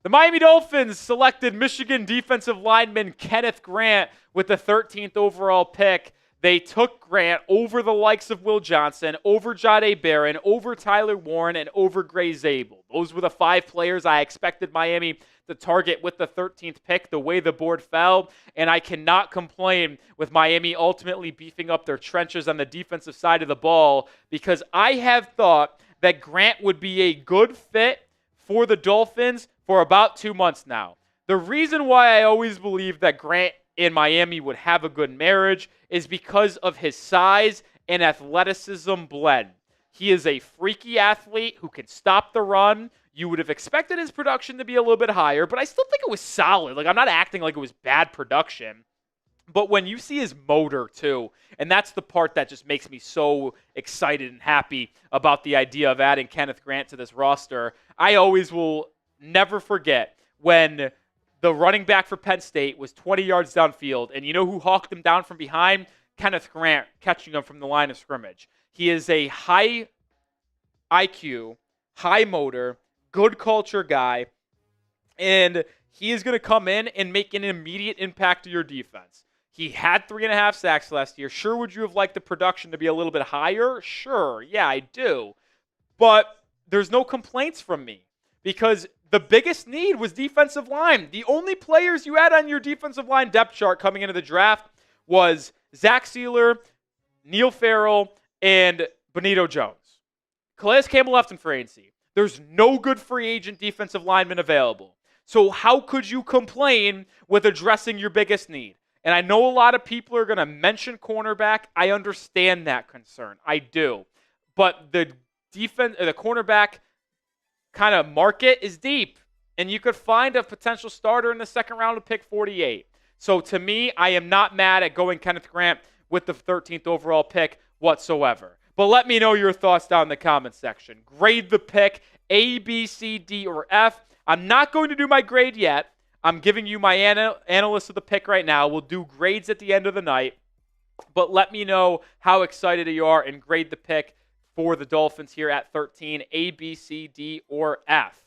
The Miami Dolphins selected Michigan defensive lineman Kenneth Grant with the 13th overall pick. They took Grant over the likes of Will Johnson, over Jahdae Barron, over Tyler Warren, and over Gray Zabel. Those were the 5 players I expected Miami to target with the 13th pick, the way the board fell, and I cannot complain with Miami ultimately beefing up their trenches on the defensive side of the ball, because I have thought that Grant would be a good fit for the Dolphins for about 2 months now. The reason why I always believed that Grant in Miami would have a good marriage is because of his size and athleticism blend. He is a freaky athlete who can stop the run. You would have expected his production to be a little bit higher, but I still think it was solid. Like, I'm not acting like it was bad production. But when you see his motor, too, and that's the part that just makes me so excited and happy about the idea of adding Kenneth Grant to this roster, I always will never forget when the running back for Penn State was 20 yards downfield, and you know who hawked him down from behind? Kenneth Grant, catching him from the line of scrimmage. He is a high IQ, high motor, good culture guy, and he is going to come in and make an immediate impact to your defense. He had 3.5 sacks last year. Sure, would you have liked the production to be a little bit higher? Sure, yeah, I do. But there's no complaints from me because the biggest need was defensive line. The only players you had on your defensive line depth chart coming into the draft was Zach Sealer, Neil Farrell, and Benito Jones. Calais Campbell left in free agency. There's no good free agent defensive lineman available. So how could you complain with addressing your biggest need? And I know a lot of people are going to mention cornerback. I understand that concern. I do. But the cornerback kind of market is deep, and you could find a potential starter in the second round of pick 48. So to me, I am not mad at going Kenneth Grant with the 13th overall pick whatsoever. But let me know your thoughts down in the comments section. Grade the pick A, B, C, D, or F. I'm not going to do my grade yet. I'm giving you my analyst of the pick right now. We'll do grades at the end of the night. But let me know how excited you are and grade the pick for the Dolphins here at 13, A, B, C, D, or F.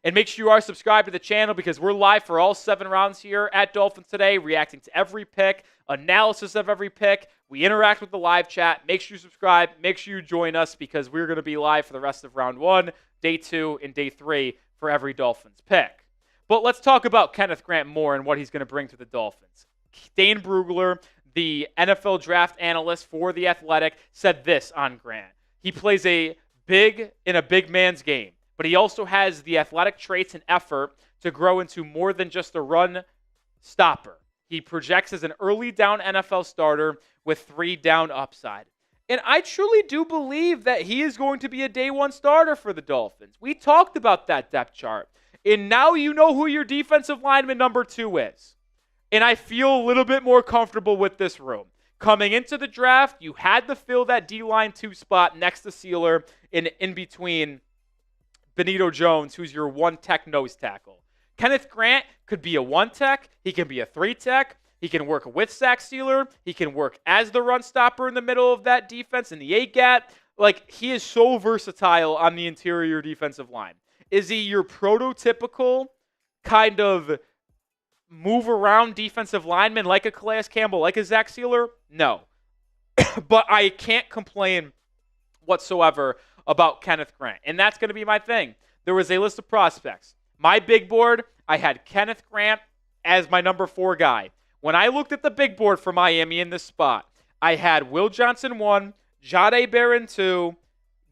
And make sure you are subscribed to the channel because we're live for all 7 rounds here at Dolphins Today, reacting to every pick, analysis of every pick. We interact with the live chat. Make sure you subscribe. Make sure you join us because we're going to be live for the rest of round 1, day 2, and day 3 for every Dolphins pick. But let's talk about Kenneth Grant more and what he's going to bring to the Dolphins. Dane Brugler, the NFL draft analyst for The Athletic, said this on Grant. He plays in a big man's game, but he also has the athletic traits and effort to grow into more than just a run stopper. He projects as an early down NFL starter with 3 down upside. And I truly do believe that he is going to be a day 1 starter for the Dolphins. We talked about that depth chart. And now you know who your defensive lineman number 2 is. And I feel a little bit more comfortable with this room. Coming into the draft, you had to fill that D-line 2 spot next to Sealer in between Benito Jones, who's your 1-tech nose tackle. Kenneth Grant could be a 1-tech. He can be a 3-tech. He can work with Zach Sealer. He can work as the run stopper in the middle of that defense in the A-gap. Like, he is so versatile on the interior defensive line. Is he your prototypical kind of move around defensive lineman like a Calais Campbell, like a Zach Sealer? No. But I can't complain whatsoever about Kenneth Grant. And that's going to be my thing. There was a list of prospects. My big board, I had Kenneth Grant as my number 4 guy. When I looked at the big board for Miami in this spot, I had Will Johnson 1, Jahdae Barron 2,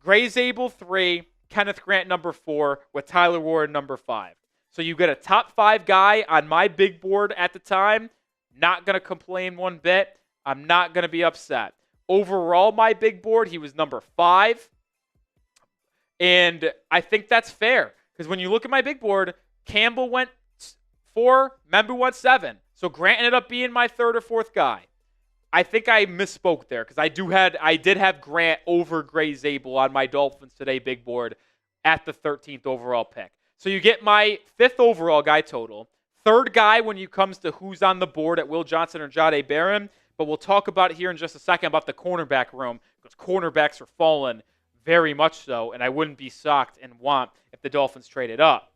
Gray Zabel 3, Kenneth Grant number 4, with Tyler Warren number 5. So you get a top 5 guy on my big board at the time. Not going to complain one bit. I'm not going to be upset. Overall, my big board, he was number 5. And I think that's fair. Because when you look at my big board, Campbell went 4, Membu went 7. So Grant ended up being my 3rd or 4th guy. I think I misspoke there because I did have Grant over Gray Zabel on my Dolphins Today big board at the 13th overall pick. So you get my 5th overall guy total. 3rd guy when it comes to who's on the board at Will Johnson or Jahdae Barron. But we'll talk about it here in just a second about the cornerback room because cornerbacks are falling very much so, and I wouldn't be shocked and want if the Dolphins traded up.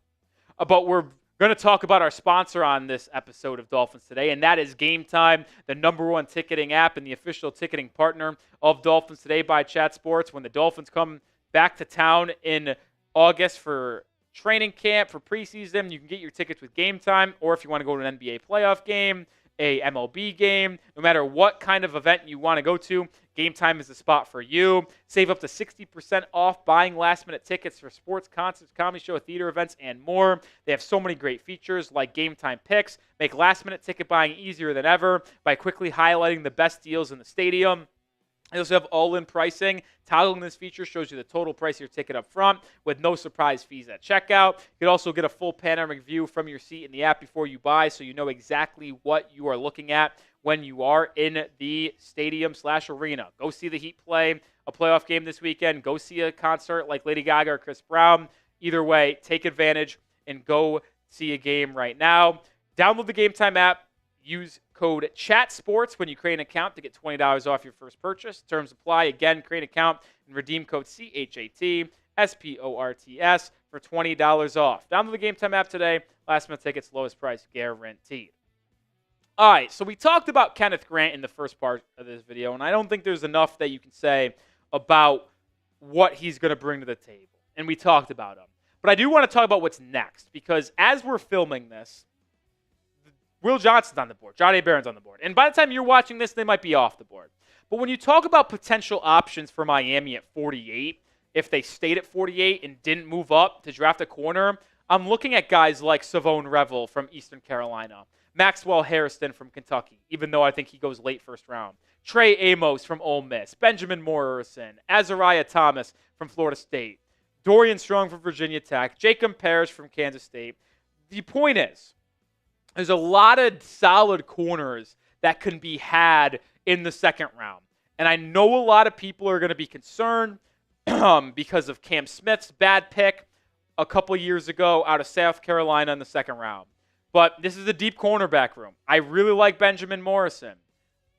But we're Going to talk about our sponsor on this episode of Dolphins Today, and that is Game Time, the #1 ticketing app and the official ticketing partner of Dolphins Today by Chat Sports. When the Dolphins come back to town in August for training camp, for preseason, you can get your tickets with Game Time, or if you want to go to an NBA playoff game, a MLB game, no matter what kind of event you want to go to, Game Time is the spot for you. Save up to 60% off buying last-minute tickets for sports, concerts, comedy show, theater events, and more. They have so many great features like Game Time Picks. Make last-minute ticket buying easier than ever by quickly highlighting the best deals in the stadium. They also have all-in pricing. Toggling this feature shows you the total price of your ticket up front with no surprise fees at checkout. You can also get a full panoramic view from your seat in the app before you buy, so you know exactly what you are looking at when you are in the stadium/arena. Go see the Heat play a playoff game this weekend. Go see a concert like Lady Gaga or Chris Brown. Either way, take advantage and go see a game right now. Download the Game Time app. Use code CHATSPORTS when you create an account to get $20 off your first purchase. Terms apply. Again, create an account and redeem code CHATSPORTS for $20 off. Download the Game Time app today. Last minute tickets, lowest price guaranteed. All right, so we talked about Kenneth Grant in the first part of this video, and I don't think there's enough that you can say about what he's going to bring to the table. And we talked about him. But I do want to talk about what's next, because as we're filming this, Will Johnson's on the board. Jahdae Barron's on the board. And by the time you're watching this, they might be off the board. But when you talk about potential options for Miami at 48, if they stayed at 48 and didn't move up to draft a corner, I'm looking at guys like Savone Revel from Eastern Carolina, Maxwell Hairston from Kentucky, even though I think he goes late first round, Trey Amos from Ole Miss, Benjamin Morrison, Azariah Thomas from Florida State, Dorian Strong from Virginia Tech, Jacob Parrish from Kansas State. The point is, there's a lot of solid corners that can be had in the second round. And I know a lot of people are going to be concerned because of Cam Smith's bad pick a couple years ago out of South Carolina in the second round. But this is a deep cornerback room. I really like Benjamin Morrison.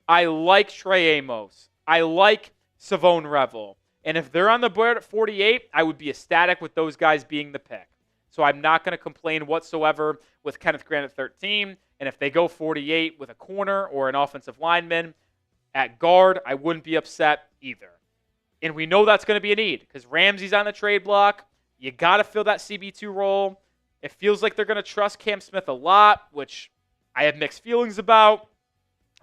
I like Trey Amos. I like Savone Revel. And if they're on the board at 48, I would be ecstatic with those guys being the pick. So I'm not going to complain whatsoever with Kenneth Grant at 13. And if they go 48 with a corner or an offensive lineman at guard, I wouldn't be upset either. And we know that's going to be a need because Ramsey's on the trade block. You got to fill that CB2 role. It feels like they're going to trust Cam Smith a lot, which I have mixed feelings about.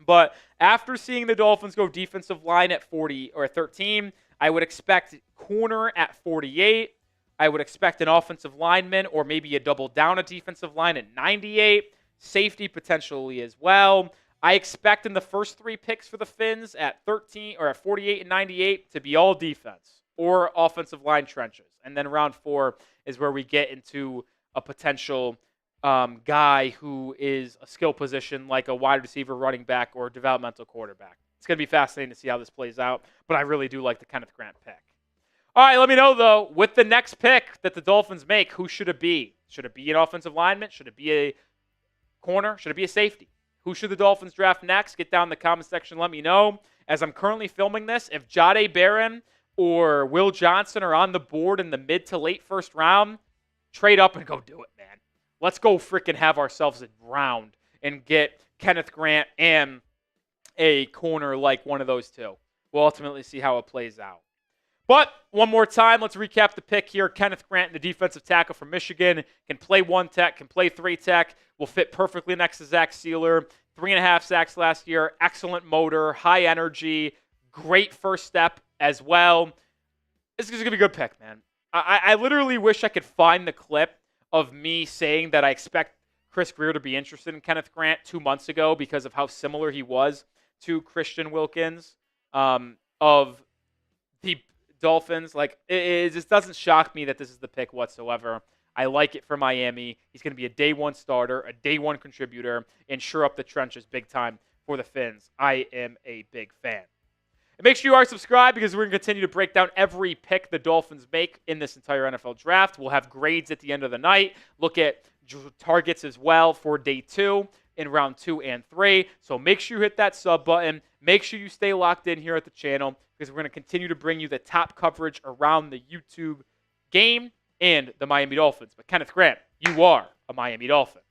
But after seeing the Dolphins go defensive line at 40 or 13, I would expect corner at 48. I would expect an offensive lineman or maybe a double down at defensive line at 98. Safety potentially as well. I expect in the first 3 picks for the Fins at 13 or at 48 and 98 to be all defense or offensive line trenches. And then round 4 is where we get into a potential guy who is a skill position like a wide receiver, running back, or developmental quarterback. It's going to be fascinating to see how this plays out, but I really do like the Kenneth Grant pick. All right, let me know, though, with the next pick that the Dolphins make, who should it be? Should it be an offensive lineman? Should it be a corner? Should it be a safety? Who should the Dolphins draft next? Get down in the comment section. Let me know. As I'm currently filming this, if Jahdae Barron or Will Johnson are on the board in the mid to late first round, trade up and go do it, man. Let's go freaking have ourselves a round and get Kenneth Grant and a corner like one of those two. We'll ultimately see how it plays out. But one more time, let's recap the pick here. Kenneth Grant, the defensive tackle from Michigan, can play 1 tech, can play 3 tech, will fit perfectly next to Zach Sealer. 3.5 sacks last year, excellent motor, high energy, great first step as well. This is going to be a good pick, man. I literally wish I could find the clip of me saying that I expect Chris Grier to be interested in Kenneth Grant 2 months ago because of how similar he was to Christian Wilkins of the Dolphins. Like, it just doesn't shock me that this is the pick whatsoever. I like it for Miami. He's going to be a day 1 starter, a day 1 contributor, and sure up the trenches big time for the Fins. I am a big fan. And make sure you are subscribed because we're going to continue to break down every pick the Dolphins make in this entire NFL draft. We'll have grades at the end of the night. Look at targets as well for day 2 in round 2 and 3. So make sure you hit that sub button. Make sure you stay locked in here at the channel because we're going to continue to bring you the top coverage around the YouTube game and the Miami Dolphins. But Kenneth Grant, you are a Miami Dolphin.